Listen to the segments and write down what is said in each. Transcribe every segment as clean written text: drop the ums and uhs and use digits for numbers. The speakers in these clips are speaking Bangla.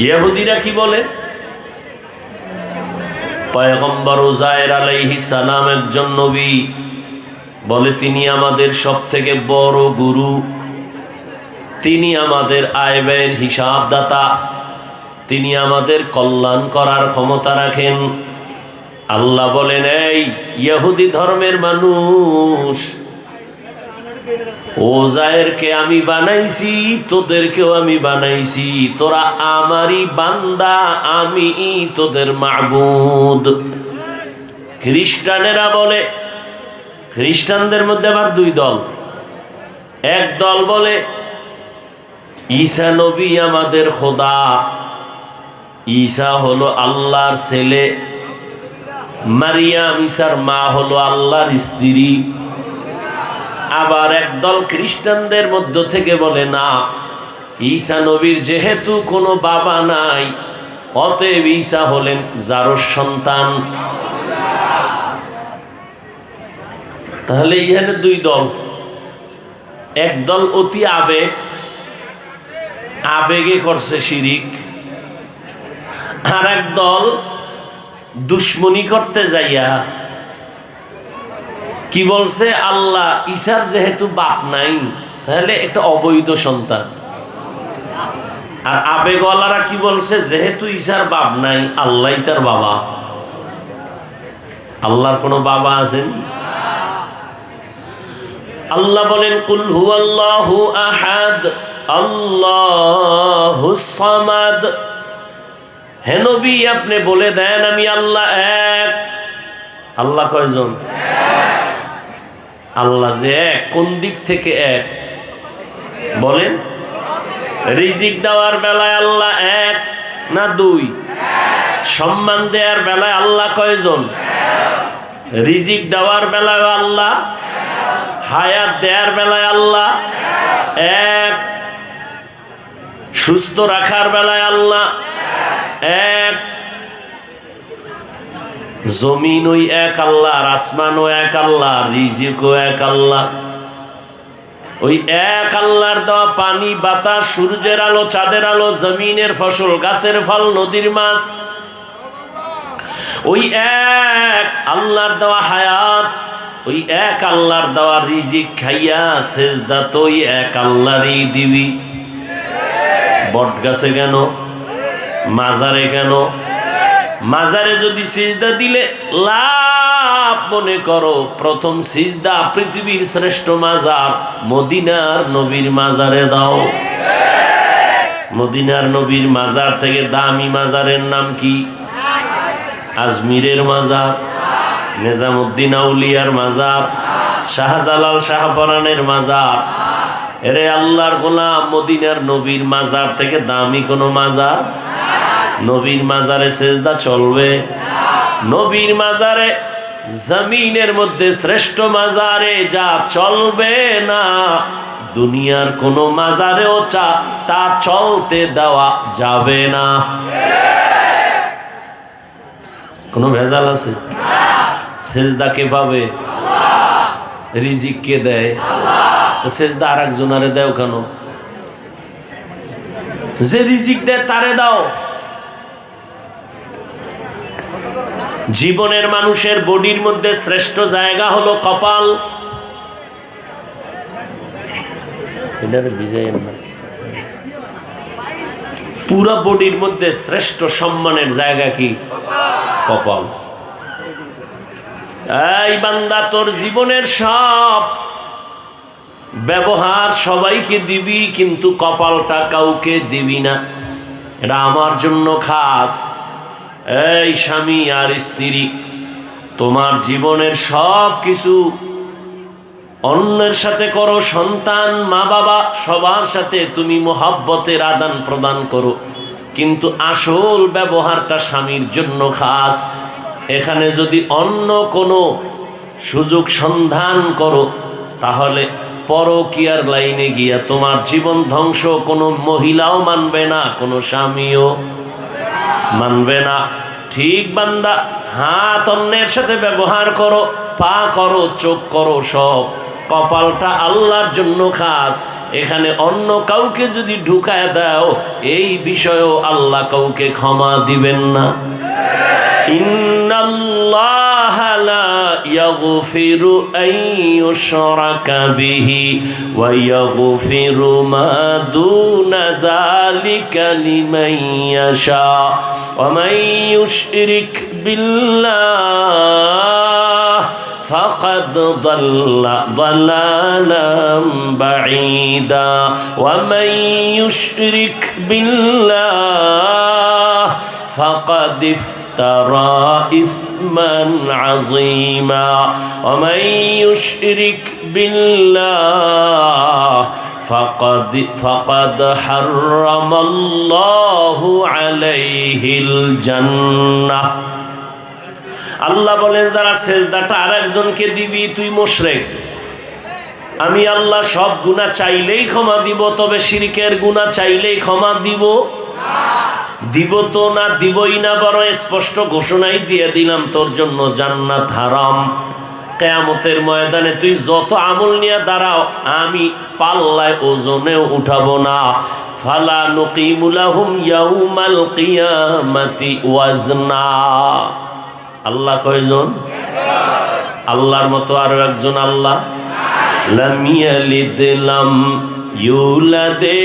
ইহুদিরা কি বলে? পয়গম্বর উযায়ের আলাইহিস সালাম একজন নবী, বলে তিনি আমাদের সবথেকে বড় গুরু, তিনি আমাদের আয় ব্যয়ের হিসাবদাতা, তিনি আমাদের কল্যাণ করার ক্ষমতা রাখেন। আল্লাহ বলেন, এই ইহুদি ধর্মের মানুষ, উযায়েরকে আমি বানাইছি, তোদেরকেও আমি বানাইছি, তোরা আমারই বান্দা, আমি তোদের মাবুদ। খ্রিস্টানেরা বলে, খ্রিস্টানদের মধ্যে আবার দুই দল। এক দল বলে ঈসা নবী আমাদের খোদা, ঈসা হলো আল্লাহর ছেলে, মারিয়াম ঈসার মা হলো আল্লাহর স্ত্রী। আবার একদল খ্রিস্টানদের মধ্য থেকে বলে, না, ঈসা নবীর যেহেতু কোনো বাবা নাই, অতএব ঈসা হলেন যারোর সন্তান। তাহলে এখানে দুই দল। এক দল অতি আবেগে করছে শিরিক, আর এক দল দুশ্মনী করতে যাইয়া কি বলছে, আল্লাহ ঈসার যেহেতু বাপ নাই, তাহলে একটা অবৈধ সন্তান। আর আবেগওয়ালারা কি বলছে, যেহেতু ঈসার বাপ নাই, আল্লাহই তার বাবা। আল্লাহর কোনো বাবা আছেন? আল্লাহ বলেন, কুল হুয়াল্লাহু আহাদ আল্লাহুস সামাদ। হে নবী, আপনি বলে দেন আমি আল্লাহ এক। আল্লাহ কয়জন? আল্লাহ যে এক, কোন দিক থেকে এক বলেন? রিজিক দেওয়ার বেলায় আল্লাহ এক না দুই? সম্মান দেওয়ার বেলায় আল্লাহ কয়জন? রিজিক দেওয়ার বেলায় আল্লাহ, হায়াত দেওয়ার বেলায় আল্লাহ এক, সুস্থ রাখার বেলায় আল্লাহ এক। জমিন ওই এক আল্লাহ, আসমানও এক আল্লাহ, রিজিকও এক আল্লাহ। ওই এক আল্লাহর দেওয়া পানি, বাতাস, সূর্যের আলো, চাঁদের আলো, জমিনের ফসল, গাছের ফল, নদীর মাছ, ওই এক আল্লাহর দেওয়া হায়াত, ওই এক আল্লাহর দেওয়া রিজিক খাইয়া সেজদা তো ওই এক আল্লাহরই দিবি। বট গাছে কেন? মাজারে কেন? মাজারে যদি সিজদা দিলে লাভ মনে করো, প্রথম সিজদা পৃথিবীর শ্রেষ্ঠ মাজার মদিনার নবীর মাজারে দাও। মদিনার নবীর মাজার থেকে দামি মাজারের নাম কি? আজমিরের মাজার, নিজামুদ্দিন আউলিয়ার মাজার, শাহজালাল শাহপরানের মাজার। এরে আল্লাহর গোলাম, মদিনার নবীর মাজার থেকে দামি কোনো মাজার? নবীর মাজারে সেজদা চলবে? নবীর মাজারে, জমিনের মধ্যে শ্রেষ্ঠ মাজারে যা চলবে না, দুনিয়ার কোনো মাজারেও তা চলতে দেওয়া যাবে না। কোনো ভেজাল আছে? সেজদা কে পাবে? রিজিক কে দেয়? সেজদা আর একজনারে দেও কেন? যে রিজিক দেয় তারে দাও। জীবনের মানুষের বডির মধ্যে শ্রেষ্ঠ জায়গা হলো কপাল। পুরা বডির মধ্যে শ্রেষ্ঠ সম্মানের জায়গা কি? কপাল। এই বান্দা, তোর জীবনের সব ব্যবহার সবাইকে দিবি, কিন্তু কপালটা কাউকে দিবি না। এটা আমার জন্য খাস। এই স্বামী আর স্ত্রী, তোমার জীবনের সব কিছু অন্যের সাথে করো, সন্তান, মা বাবা, সবার সাথে তুমি মোহাব্বতের আদান প্রদান করো, কিন্তু আসল ব্যবহারটা স্বামীর জন্য খাস। এখানে যদি অন্য কোনো সুযোগ সন্ধান করো, তাহলে পরকীয়ার লাইনে গিয়া তোমার জীবন ধ্বংস। কোনো মহিলাও মানবে না, কোনো স্বামীও মানবে না। ঠিক বান্দা, হাত অন্যের সাথে ব্যবহার করো, পা করো, চোখ করো, সব কপালটা আল্লাহর জন্য খাস, এখানে অন্য কাউকে যদি ঢুকায় দাও এই বিষয়েও আল্লাহ কাউকে ক্ষমা দিবেন না। ইন্নাল্লাহা লা ইয়াগফিরু আন ইউশরাকা বিহি ওয়া ইয়াগফিরু মা দুনা যালিকা লিমান ইয়াশা ওয়া মান ইউশরিক বিল্লাহ ফাকাদ দাল্লা দালালাম বাঈদা ওয়া মান ইউশরিক বিল্লাহ ফাকাদ ترى إثما عظيما ومن يشرك بالله فقد حرم الله عليه الجنة আল্লাহ বলেন যারা সেজদাটা আরেকজনকে দিবি তুই মুশরিক। আমি আল্লাহ সব গুনাহ চাইলেই ক্ষমা দিব, তবে শিরকের গুনাহ চাইলেই ক্ষমা দিব দিব তো না, দিবই না, বড় স্পষ্ট ঘোষণাই দিয়ে দিলাম তোর জন্য জান্নাত হারাম। কিয়ামতের ময়দানে তুই যত আমল নিয়ে দাঁড়াও আমি পাল্লায় ওজনেও উঠাবো না। ফালা নুকিমু লাহুম ইয়াউমাল কিয়ামাতি ওয়াজনা। আল্লাহ কয়জন? আল্লাহর মতো আরো একজন আল্লাহ। লাম ইয়ালিদ লাম ইউলাদে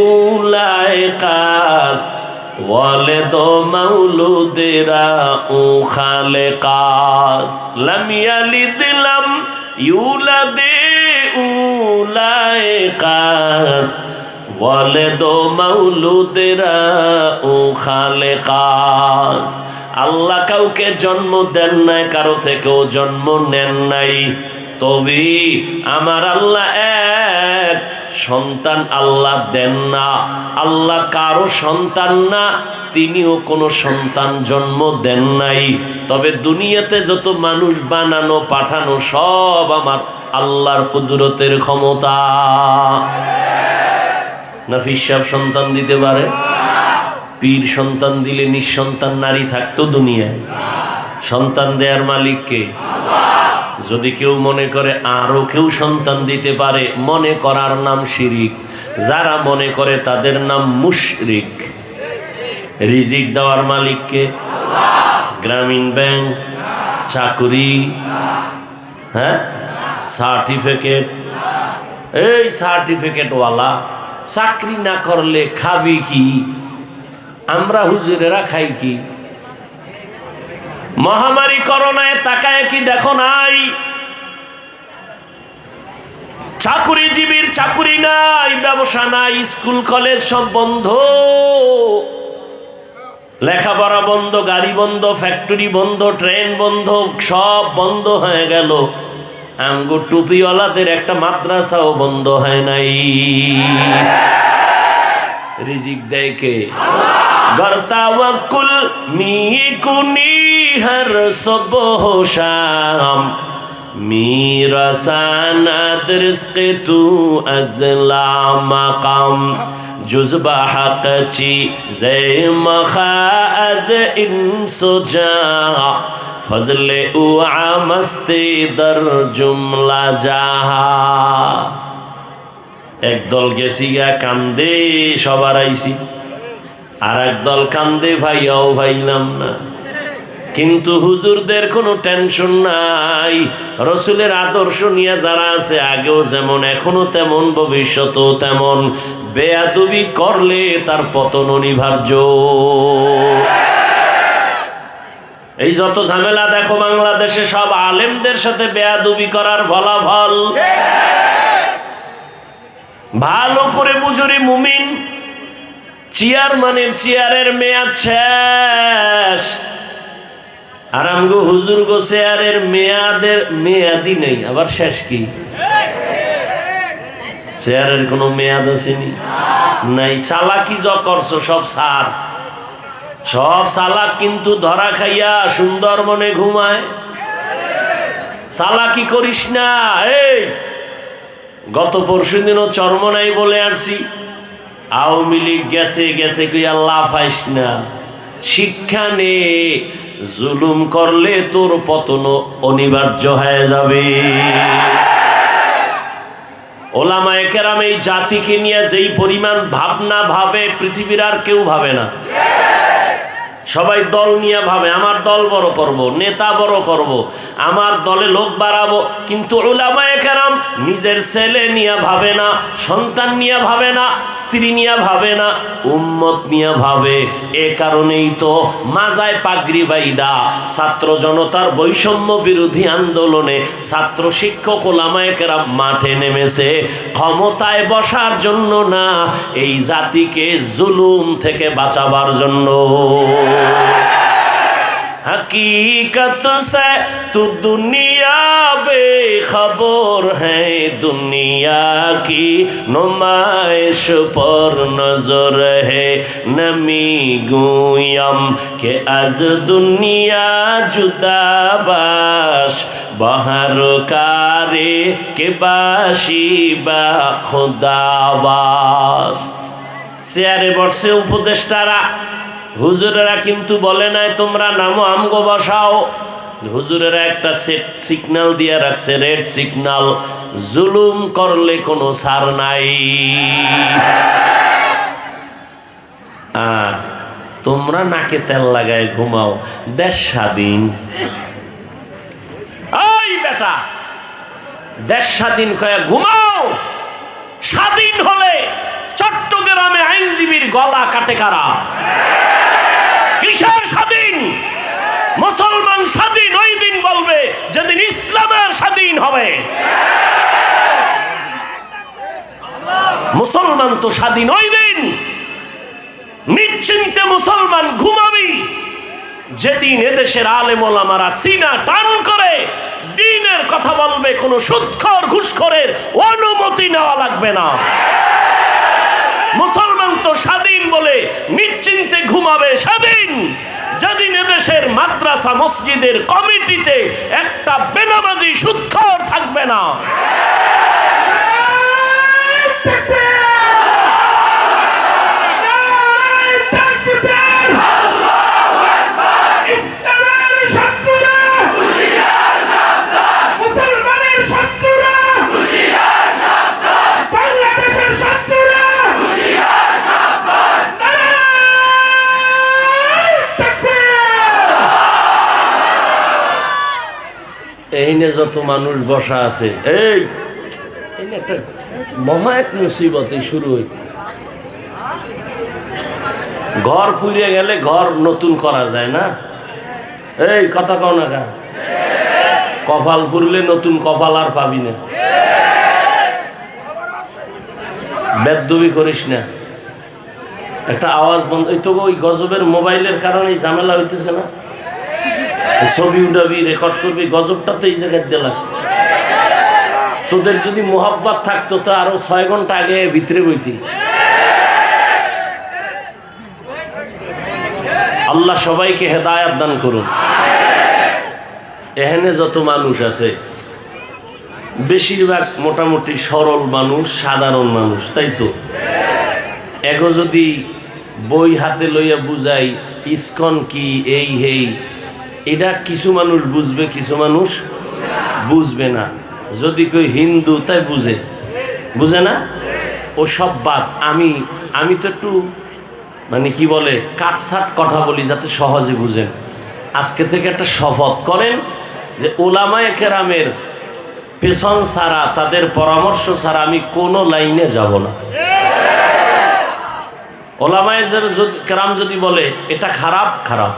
উলাইকাস ওয়ালিদ মাউলুদেরা ও খালেকাস। লাম ইয়ালিদ লাম ইউলাদে উলাইকাস ওয়ালিদ মাউলুদেরা ও খালেকাস। আল্লাহ কাউকে জন্ম দেন নাই, কারো থেকেও জন্ম নেন নাই, তবে আমার আল্লাহ এক, সন্তান আল্লাহ দেন না। আল্লাহ কারো সন্তান না, তিনিও কোনো সন্তান জন্ম দেন নাই। তবে দুনিয়াতে যত মানুষ বানানো পাঠানো সব আমার আল্লাহর কুদরতের ক্ষমতা। নাফিস সাহেব সন্তান দিতে পারে? পীর সন্তান দিলে নিঃসন্তান নারী থাকতো দুনিয়ায়? সন্তান দেয়ার মালিক কে? যদি কেউ মনে করে আরো কেউ সন্তান দিতে পারে, মনে করার নাম শিরিক। যারা মনে করে তাদের নাম মুশরিক। রিজিক দেওয়ার মালিক কে? গ্রামীণ ব্যাংক, চাকরি, হ্যাঁ, সার্টিফিকেট, এই সার্টিফিকেট ওয়ালা চাকরি না করলে খাবি কি? আমরা হুজুরেরা খাই কি? মহামারী করোনায় তাকায় কি দেখো নাই? চাকুরিজীবীর চাকুরি নাই, ব্যবসা নাই, স্কুল কলেজ সব বন্ধ, লেখাপড়া বন্ধ, গাড়ি বন্ধ, ফ্যাক্টরি বন্ধ, ট্রেন বন্ধ, সব বন্ধ হয়ে গেল। আমগো টুপিওয়ালাদের একটা মাদ্রাসাও বন্ধ হয় নাই। রিজিক দেয় কে? गर तवक्कुल मी कुनी हर सुबह शाम मेरा सनद रिज़्क़ तू अज़ला मकाम जुज़्बा हक़ ची ज़े मख़ाज़ इंसुजा फज़ले उ आमस्ते दर जुमला जाहा। एक दल गेसी गया कांदे सबार आइसी, আর একদল কান্দে ভাইয়াও ভাইলাম না। কিন্তু হুজুরদের কোনো টেনশন নাই। রসুলের আদর্শ নিয়ে যারা আছে, আগেও যেমন এখনো তেমন ভবিষ্যতেও তেমন, বেয়াদবি করলে তার পতন অনিবার্য। এই যত ঝামেলা দেখো বাংলাদেশে, সব আলেমদের সাথে বেয়াদবি করার ফলাফল। ভালো করে বুঝুরি মুমিন, চেয়ারম্যানের চেয়ারের মেয়াদ শেষ, আর আমগো হুজুর গো চেয়ারের মেয়াদই নেই, আবার শেষ কি? চেয়ারের কোনো মেয়াদ আসেনি নাই। চালাকি যা করছো সব সার, সব চালাক কিন্তু ধরা খাইয়া সুন্দরবনে ঘুমায়। চালাকি করিস না। এই গত পরশু দিনও চরমনাই বলে আসছি, আওয়ামী লীগ গেছে গেছে কই আল্লাহ পাইস না। শিক্ষা নে, জুলুম করলে তোর পতন অনিবার্য হয়ে যাবে। ওলামায়ে কেরাম এই জাতিকে নিয়ে যেই পরিমাণ ভাবনা ভাবে পৃথিবীর আর কেউ ভাবে না। সবাই দল নিয়ে ভাবে, আমার দল বড় করব, নেতা বড় করব, আমার দলে লোক বাড়াবো। কিন্তু উলামায়ে কেরাম নিজের ছেলে নিয়ে ভাবে না, সন্তান নিয়ে ভাবে না, স্ত্রী নিয়ে ভাবে না, উম্মত নিয়ে ভাবে। এ কারণেই তো মাজায় পাগড়ি বাইদা ছাত্র জনতার বৈষম্য বিরোধী আন্দোলনে ছাত্র শিক্ষক উলামায়ে কেরাম মাঠে নেমেছে, ক্ষমতায় বসার জন্য না, এই জাতিকে জুলুম থেকে বাঁচাবার জন্য। हकीकत से तू दुनिया बेखबर है, दुनिया की नुमाइश पर नजर है, नमी गुयम के आज दुनिया जुदा बाश, बाहर कारे के बाशी बा खुदाबाश। চেয়ারে বসে উপদেষ্টারা, হুজুরেরা কিন্তু বলে নাই তোমরা নামো আমগো বসাও। হুজুরেরা একটা সিগন্যাল দিয়ে রাখছে, রেড সিগন্যাল, জুলুম করলে কোনো ছাড় নাই। আর তোমরা নাকে তেল লাগায় ঘুমাও, দেশ স্বাধীন। ওই বেটা, দেশ স্বাধীন কয়ে ঘুমাও। স্বাধীন হলে চট্টগ্রামে আইনজীবীর গলা কাটে কারা? কিসের স্বাধীন? মুসলমান স্বাধীন ওই দিন বলবে যেদিন ইসলামের স্বাধীন হবে। মুসলমান তো স্বাধীন ওই দিন, নিশ্চিন্তে মুসলমান ঘুমাবি যেদিন এদেশের আলেম ওলামারা সিনা টান করে দ্বীনের কথা বলবে, কোনো সুদখোর ঘুষখোরের অনুমতি নেওয়া লাগবে না। মুসলমান তো স্বাধীন বলে নিশ্চিন্তে ঘুমাবে স্বাধীন যেদিন এদেশের মাদ্রাসা মসজিদের কমিটিতে একটা বেনামাজি সুদখোর থাকবে না। এইনে যত মানুষ বসা আছে, এই একটা মহা এক মুসিবতে শুরু হই। ঘর পুড়ে গেলে ঘর নতুন করা যায় না? এই কথা কও না, কপাল পুড়লে নতুন কপাল আর পাবি না। বেদবি করিস না, একটা আওয়াজ বন্ধ। এই তো ওই গজবের মোবাইলের কারণে ঝামেলা হইতেছে না? ছবি উঠাবি, রেকর্ড করবি, গজবটা তো এই জায়গায় দিয়ে লাগছে। তোদের যদি মোহাব্বত থাকতো তো আরো 6 ঘন্টা আগে ভিতরে বইতি। আল্লাহ সবাইকে হেদায়েত দান করুন। এখানে যত মানুষ আছে বেশিরভাগ মোটামুটি সরল মানুষ, সাধারণ মানুষ, তাই তো? এগো যদি বই হাতে লইয়া বুঝাই ইসকন কি, এই হেই, এটা কিছু মানুষ বুঝবে, কিছু মানুষ বুঝবে না। যদি কেউ হিন্দু তাই বুঝে না, ও সব বাদ। আমি তো একটু মানে কি বলে কাটছাট কথা বলি যাতে সহজে বুঝেন। আজকে থেকে একটা শপথ করেন যে উলামায়ে কেরামের পেছন ছাড়া, তাদের পরামর্শ ছাড়া আমি কোনো লাইনে যাব না। উলামায়ে কেরাম যদি বলে এটা খারাপ, খারাপ,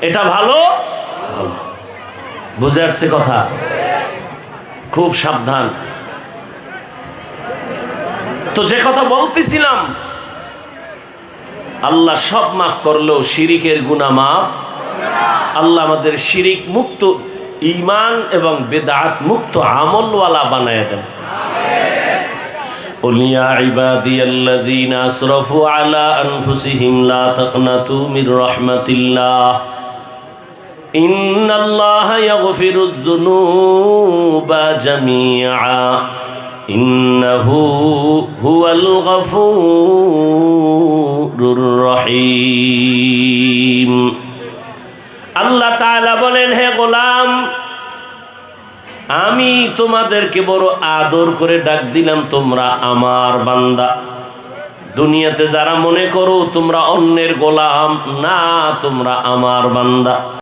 এটা ভালো, ভালো। বুঝে আসছে কথা? খুব সাবধান। তো যে কথা বলতেছিলাম, আল্লাহ সব মাফ করলেও শিরিকের গুনাহ মাফ। আল্লাহ আমাদের শিরিক মুক্ত, ঈমান এবং বেদাত মুক্ত আমলওয়ালা বানায় দেন। قل يا عبادي الذين أسرفوا على أنفسهم لا تقنطوا من رحمة الله إن الله يغفر الذنوب جميعا إنه هو الغفور الرحيم। আল্লাহ তাআলা বলেন, হে গোলাম, আমি তোমাদেরকে বড় আদর করে ডাক দিলাম, তোমরা আমার বান্দা। দুনিয়াতে যারা মনে করো তোমরা অন্যের গোলাম, না, তোমরা আমার বান্দা।